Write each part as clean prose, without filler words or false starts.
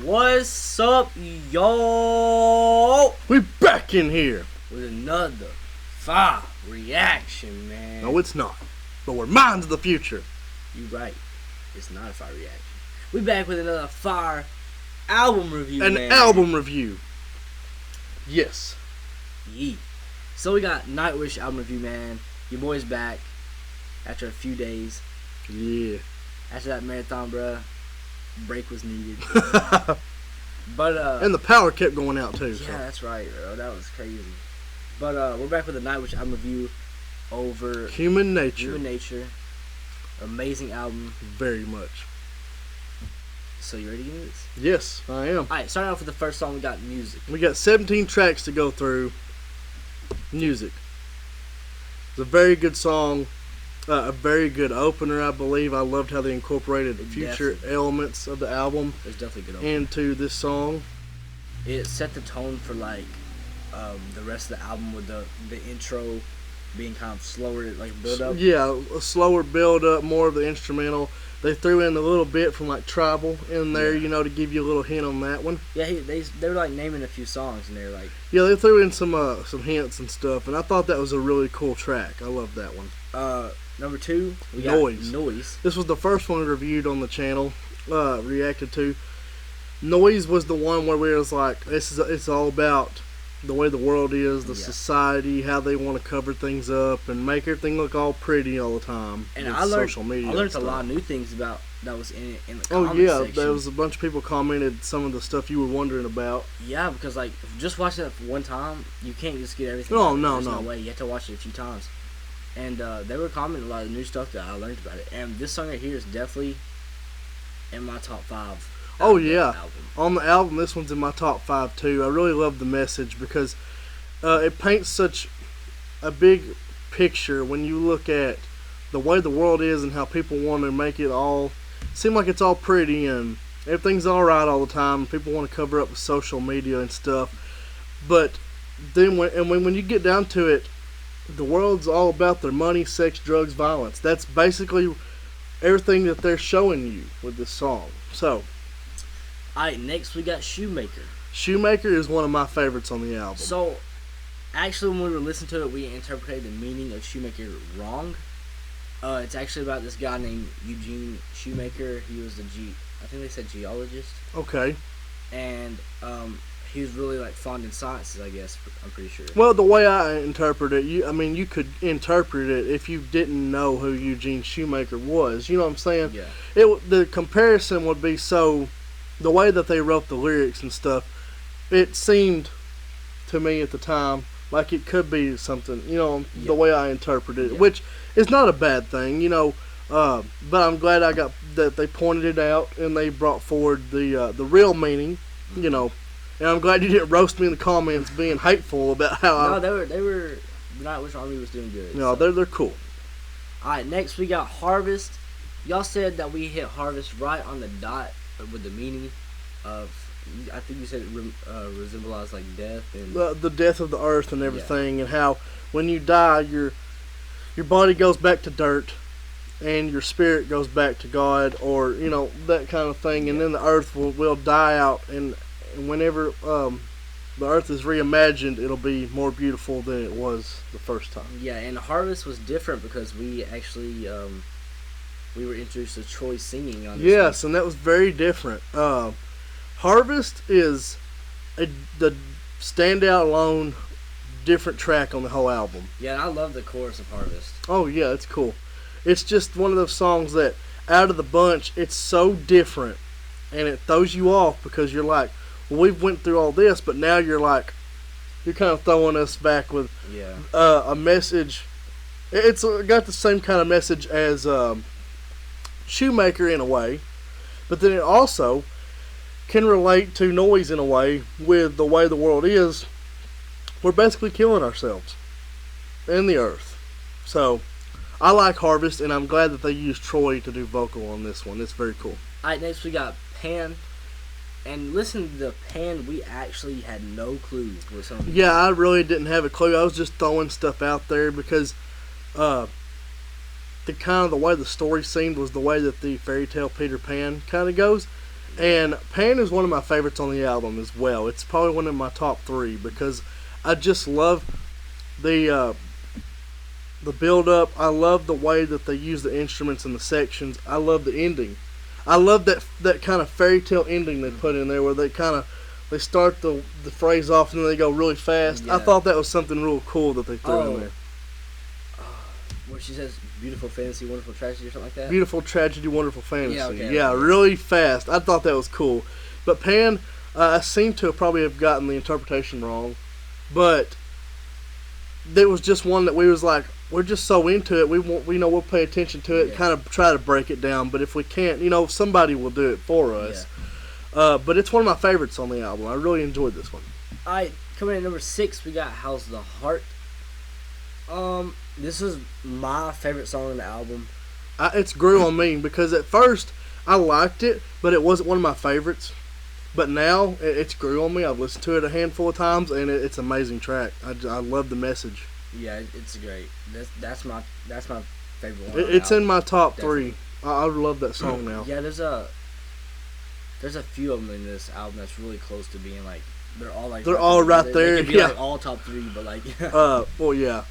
What's up, yo? We back in here with another fire reaction, man. No, it's not. But we're minds of the future. You right. It's not a fire reaction. We back with another fire album review, An man. album review. Yes. Yeah. So we got NIGHTWISH album review, man. Your boy's back after a few days. Yeah. After that marathon, bruh, break was needed. But and the power kept going out too. Yeah, so. that's right, bro. That was crazy. But we're back with a NIGHTWISH album review over Human Nature. Human Nature. Amazing album. Very much. So you ready to get into this? Yes, I am. Alright, starting off with the first song, we got Music. We got 17 tracks to go through. Music. It's a very good song. A very good opener, I believe. I loved how they incorporated future elements of the album It's definitely a good opener. into this song. It set the tone for like the rest of the album with the intro being kind of slower, like build up. Yeah, a slower build up, more of the instrumental. They threw in a little bit from like Tribal in there, Yeah. to give you a little hint on that one. Yeah, they were like naming a few songs and they're like. Yeah, they threw in some hints and stuff, and I thought that was a really cool track. I love that one. Number 2, we got Noise. This was the first one we reviewed on the channel, reacted to. Noise was the one where we was like, it's all about the way the world is, the society, how they want to cover things up and make everything look all pretty all the time. And with I learned, social media. I learned and a lot stuff. of new things about that was in the Oh comment yeah, section. there was a bunch of people commented some of the stuff you were wondering about. Yeah, because like just watching it one time, you can't just get everything. No, There's no. no way. You have to watch it a few times. And they were commenting a lot of new stuff that I learned about it. And this song right here is definitely in my top 5. Oh yeah, album. on the album, this one's in my top 5 too. I really love the message because it paints such a big picture when you look at the way the world is and how people want to make it all seem like it's all pretty and everything's all right all the time. People want to cover up with social media and stuff, but then when you get down to it, the world's all about their money, sex, drugs, violence. That's basically everything that they're showing you with this song. So, Alright, next we got Shoemaker. Shoemaker is one of my favorites on the album. So, actually, when we were listening to it, we interpreted the meaning of Shoemaker wrong. It's actually about this guy named Eugene Shoemaker. He was I think they said geologist. Okay. And he was really like fond in sciences, I guess. I'm pretty sure. Well, the way I interpret it, you could interpret it if you didn't know who Eugene Shoemaker was. You know what I'm saying? Yeah. The comparison would be the way that they wrote the lyrics and stuff, it seemed to me at the time like it could be something, the way I interpreted it, which is not a bad thing, but I'm glad that they pointed it out and they brought forward the real meaning, and I'm glad you didn't roast me in the comments being hateful about how they were NIGHTWISH Army was doing good. No, they're cool. Alright, next we got Harvest. Y'all said that we hit Harvest right on the dot with the meaning of, I think you said it resembles like death and the death of the earth and everything, and how when you die, your body goes back to dirt, and your spirit goes back to God, or that kind of thing, and then the earth will die out, and whenever the earth is reimagined, it'll be more beautiful than it was the first time. Yeah, and Harvest was different because we actually we were introduced to Troy singing on this. Yes, and that was very different. Harvest is the standout alone different track on the whole album. Yeah, and I love the chorus of Harvest. Oh yeah, it's cool. It's just one of those songs that out of the bunch, it's so different and it throws you off because you're like, well, we've went through all this, but now you're kind of throwing us back with a message. It's got the same kind of message as Shoemaker in a way, but then it also can relate to Noise in a way with the way the world is. We're basically killing ourselves and the earth. So I like Harvest, and I'm glad that they used Troy to do vocal on this one. It's very cool. Alright, next we got Pan. And listen to the Pan, we actually had no clue what some of these Yeah, I really didn't have a clue. I was just throwing stuff out there because the way the story seemed was the way that the fairy tale Peter Pan kind of goes. And Pan is one of my favorites on the album as well. It's probably one of my top 3 because I just love the build up. I love the way that they use the instruments and the sections. I love the ending. I love that kind of fairy tale ending they put in there where they start the phrase off and then they go really fast. Yeah. I thought that was something real cool that they threw in there. Where she says beautiful fantasy, wonderful tragedy or something like that? Beautiful tragedy, wonderful fantasy. Yeah, okay, yeah, okay. really fast. I thought that was cool. But Pan, I seem to probably have gotten the interpretation wrong. But there was just one that we was like, we're just so into it. We'll pay attention to it, kind of try to break it down. But if we can't, somebody will do it for us. Yeah. But it's one of my favorites on the album. I really enjoyed this one. All right, coming in at number 6, we got How's the Heart. This is my favorite song on the album. It's grew on me because at first I liked it, but it wasn't one of my favorites. But now it's grew on me. I've listened to it a handful of times, and it's an amazing track. I love the message. Yeah, it's great. That's my favorite one. It's in my top 3. I love that song now. Yeah, there's a few of them in this album that's really close to being like they're all right there. They could be like all top 3, but like well, yeah.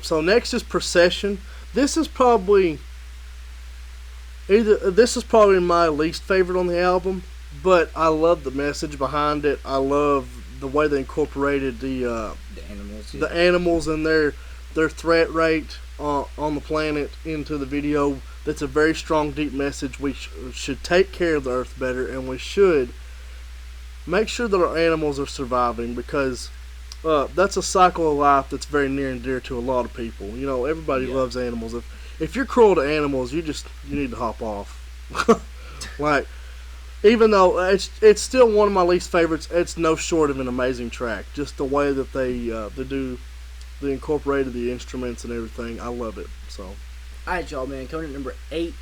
So next is Precession. This is probably my least favorite on the album, but I love the message behind it. I love the way they incorporated the animals, the animals and their threat rate on the planet into the video. That's a very strong, deep message. We should take care of the earth better, and we should make sure that our animals are surviving because that's a cycle of life that's very near and dear to a lot of people. Everybody loves animals. If you're cruel to animals, you need to hop off. Like, even though it's still one of my least favorites, it's no short of an amazing track. Just the way that they incorporated the instruments and everything. I love it. So, all right, y'all, man. Coming in at number 8,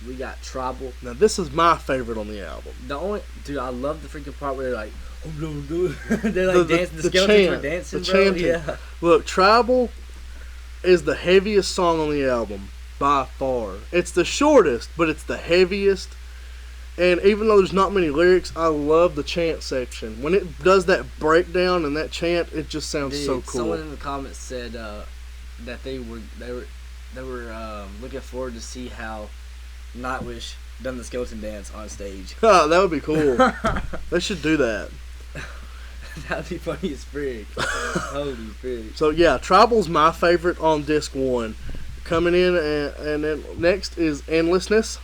we got Tribal. Now this is my favorite on the album. I love the freaking part where they're like, they're like dancing. The skeletons chant, are dancing, the bro. chanting. Yeah. Look, Tribal is the heaviest song on the album by far. It's the shortest, but it's the heaviest. And even though there's not many lyrics, I love the chant section. When it does that breakdown and that chant, it just sounds so cool. Someone in the comments said that they were looking forward to see how Nightwish done the skeleton dance on stage. Oh, that would be cool. They should do that. That'd be funny as frig. Holy frig. So yeah, Tribal's my favorite on disc 1. Coming in and then next is Endlessness.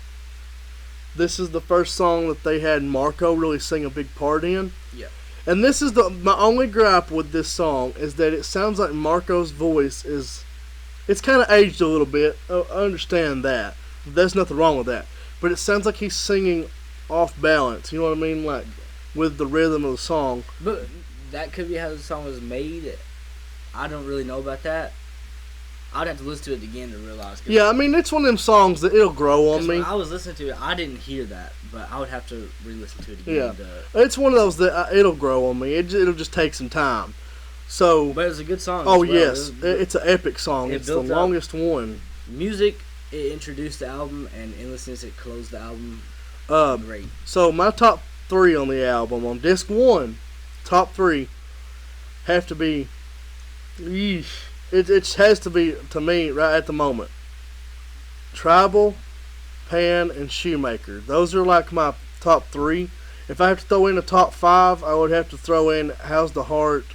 This is the first song that they had Marco really sing a big part in. Yeah. And this is my only gripe with this song is that it sounds like Marco's voice it's kind of aged a little bit. I understand that. There's nothing wrong with that. But it sounds like he's singing off balance. You know what I mean? Like with the rhythm of the song. But that could be how the song was made. I don't really know about that. I'd have to listen to it again to realize. Yeah, I mean, it's one of them songs that it'll grow on me. When I was listening to it, I didn't hear that, but I would have to re-listen to it again. Yeah, it's one of those that it'll grow on me. It'll just take some time. So, but it's a good song. Oh, yes. It's an epic song. It's the longest one. Music, it introduced the album, and Endlessness, it closed the album. Great. So, my top 3 on the album, on disc 1, top 3 have to be... Yeesh. It has to be, to me, right at the moment, Tribal, Pan, and Shoemaker. Those are like my top 3. If I have to throw in a top 5, I would have to throw in How's the Heart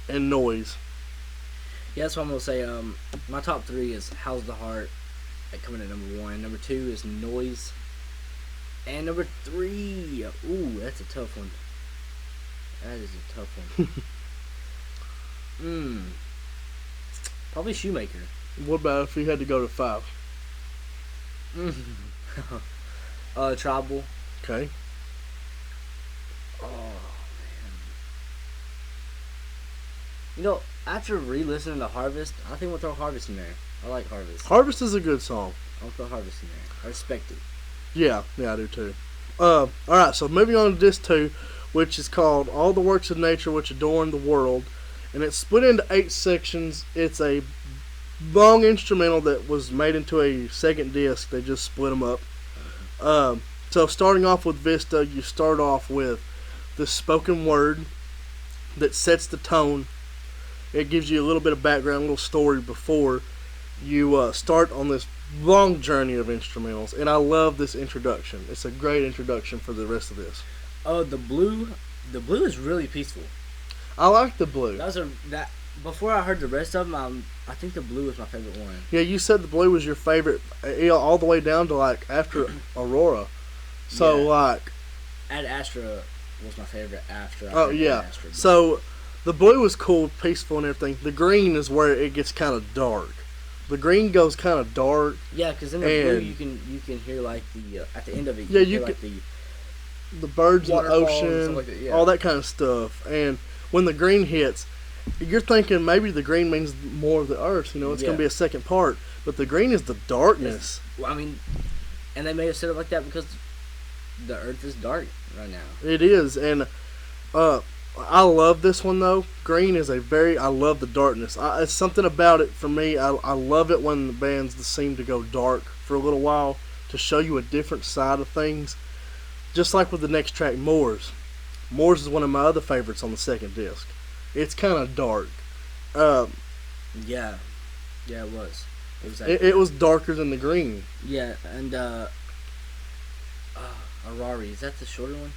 and Noise. Yeah, that's what I'm going to say. My top 3 is How's the Heart, coming at number 1. Number 2 is Noise. And number 3, ooh, that's a tough one. That is a tough one. Probably Shoemaker. What about if you had to go to 5? Tribal. Okay. Oh, man. After re-listening to Harvest, I think we'll throw Harvest in there. I like Harvest. Harvest is a good song. I'll throw Harvest in there. I respect it. Yeah, I do too. Alright, so moving on to disc 2, which is called All the Works of Nature Which Adorn the World. And it's split into 8 sections. It's a long instrumental that was made into a second disc. They just split them up. So starting off with Vista, you start off with the spoken word that sets the tone. It gives you a little bit of background, a little story before you start on this long journey of instrumentals. And I love this introduction. It's a great introduction for the rest of this. Oh, the blue is really peaceful. I like the blue. That before I heard the rest of them, I think the blue was my favorite one. Yeah, you said the blue was your favorite, all the way down to like after Aurora. So Yeah. like, Ad Astra was my favorite after. I oh heard yeah. Ad Astra. So the blue is cool, peaceful, and everything. The green is where it gets kind of dark. The green goes kind of dark. Yeah, because in the blue you can hear like the at the end of it. Yeah, hear you like the birds in the waterfalls and ocean, stuff like that, yeah. all that kind of stuff. And when the green hits, you're thinking maybe the green means more of the earth. You know, it's going Yeah. to be a second part. But the green is the darkness. Well, I mean, and they may have said it like that because the earth is dark right now. It is, and I love this one though. Green is I love the darkness. It's something about it for me. I love it when the bands seem to go dark for a little while to show you a different side of things. Just like with the next track, Moors. Moors is one of my other favorites on the second disc. It's kind of dark. Yeah, it was. It was darker than the green. Yeah, and Arari, is that the shorter one?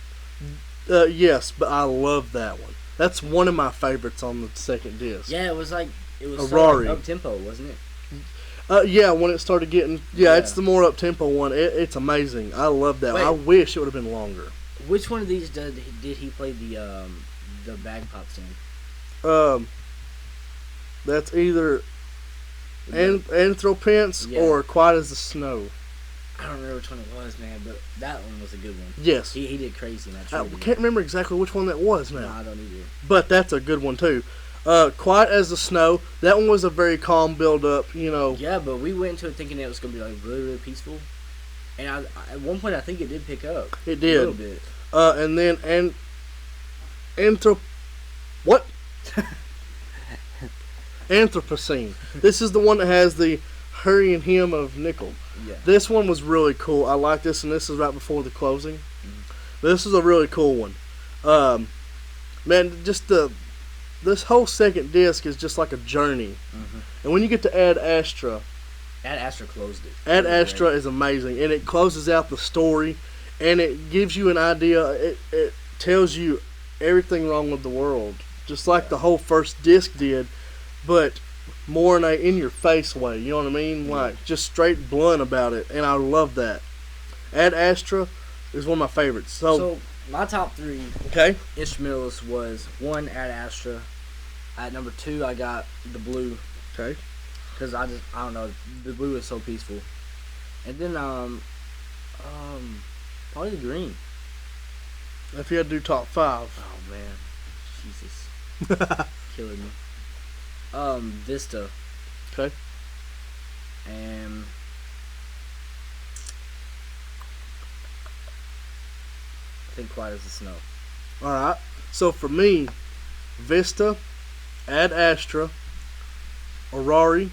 Yes, but I love that one. That's one of my favorites on the second disc. Yeah, it was so Arari. up tempo, wasn't it? Yeah, when it started getting... Yeah, it's the more up-tempo one. It's amazing. I love that. Wait. I wish it would have been longer. Which one of these did he play the bagpipes in? That's either Anthropence or Quiet as the Snow. I don't remember which one it was, man, but that one was a good one. Yes. He did crazy in that I tribute. can't remember exactly which one that was now. No, I don't either. But that's a good one, too. Quiet as the Snow. That one was a very calm build-up, you know. Yeah, but we went into it thinking it was going to be like really, really peaceful. And at one point, I think it did pick up. It did. A little bit. And then what? Anthropocene. This is the one that has the hurrying hymn of Nickel. Yeah. This one was really cool. I like this, and this is right before the closing. Mm-hmm. This is a really cool one. Man, just this whole second disc is just like a journey. Mm-hmm. And when you get to Ad Astra, Ad Astra closed it. Ad Astra is amazing, and it closes out the story, and it gives you an idea. It tells you everything wrong with the world, just like the whole first disc did, but more in a in-your-face way. You know what I mean? Like just straight blunt about it, and I love that. Ad Astra is one of my favorites. So my top three okay, instrumentalists was 1, Ad Astra. At number 2, I got the blue. okay, Because I don't know, the blue is so peaceful. And then probably the green. if you had to do top 5, Oh man, Jesus, killing me. Vista. okay, And I think Quiet as the Snow. all right. So for me, Vista, Ad Astra, Arari,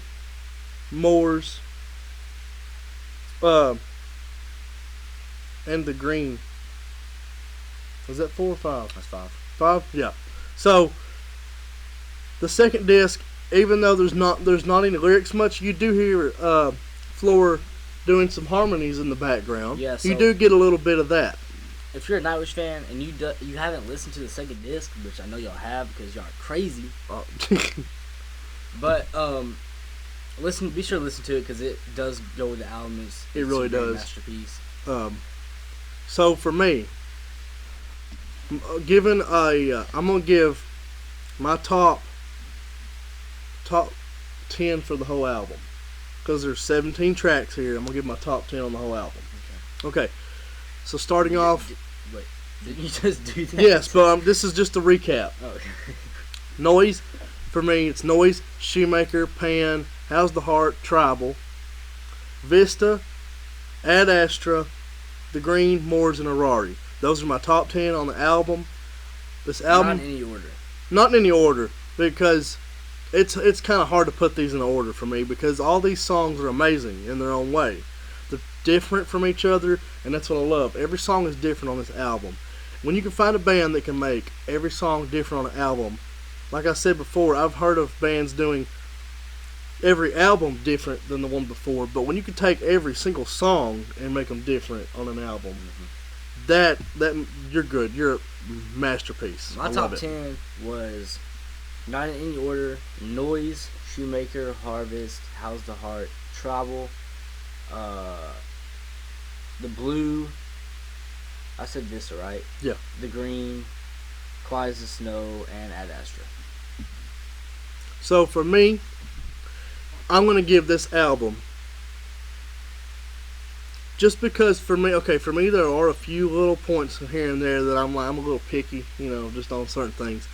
Moors, and the green. Was that 4 or 5? That's 5. 5? Yeah. So the second disc, even though there's not any lyrics much, you do hear Floor doing some harmonies in the background. Yeah, you so- do get a little bit of that. If you're a Nightwish fan and you haven't listened to the second disc, which I know y'all have because y'all are crazy, but be sure to listen to it because it does go with the album. It really a great does. Masterpiece. So for me, I'm gonna give my top 10 for the whole album because there's 17 tracks here. I'm gonna give my top 10 on the whole album. Okay. So starting off, Wait, didn't you just do that? yes, but this is just a recap. Oh, okay. Noise, for me, it's Noise, Shoemaker, Pan, How's the Heart, Tribal, Vista, Ad Astra, The Green, Moors, and Arari. Those are my top 10 on the album. This album, Not in any order. not in any order, because it's kind of hard to put these in order for me because all these songs are amazing in their own way. They're different from each other, and that's what I love. Every song is different on this album. When you can find a band that can make every song different on an album, like I said before, I've heard of bands doing every album different than the one before, but when you can take every single song and make them different on an album, that you're good. You're a masterpiece. My top 10 was, not in any order, Noise, Shoemaker, Harvest, How's the Heart, Tribal, The Blue, I said Vista, right? Yeah. The Green, Quiet as the Snow, and Ad Astra. So for me, I'm going to give this album, just because for me there are a few little points here and there that I'm a little picky, just on certain things.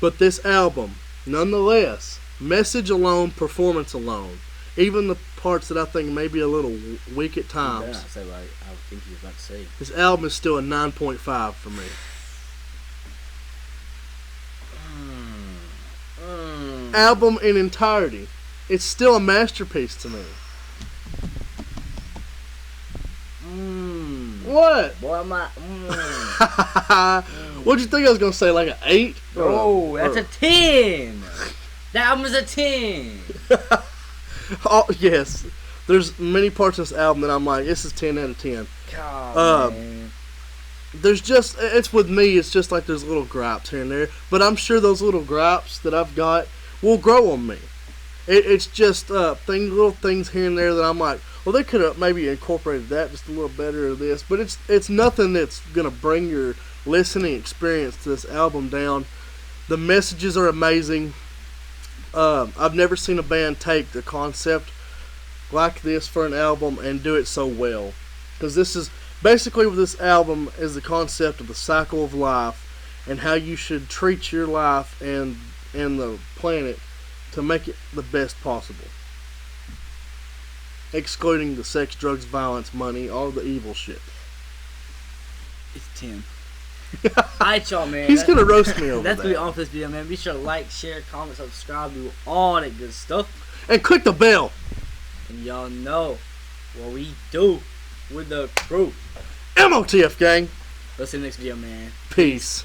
But this album, nonetheless, message alone, performance alone, even the parts that I think may be a little weak at times. Yeah, I say what I think you were about to say. This album is still a 9.5 for me. Album in entirety. It's still a masterpiece to me. What? Boy, I'm not. What'd you think I was gonna say? Like an 8? Oh, that's a 10. That album is a 10. Oh yes, there's many parts of this album that I'm like, this is 10 out of 10. God, man. It's with me. It's just like there's little gripes here and there, but I'm sure those little gripes that I've got will grow on me. It's just little things here and there that I'm like, well, they could have maybe incorporated that just a little better or this, but it's nothing that's gonna bring your listening experience to this album down. The messages are amazing. I've never seen a band take the concept like this for an album and do it so well, because this is basically what this album is, the concept of the cycle of life and how you should treat your life and the planet to make it the best possible, excluding the sex, drugs, violence, money, all the evil shit. It's 10. Alright, y'all, man. He's gonna roast me over that's that. gonna be all for this video, man. Be sure to like, share, comment, subscribe, do all that good stuff. And click the bell. And y'all know what we do with the crew. MOTF gang. Let's see you next video, man. Peace.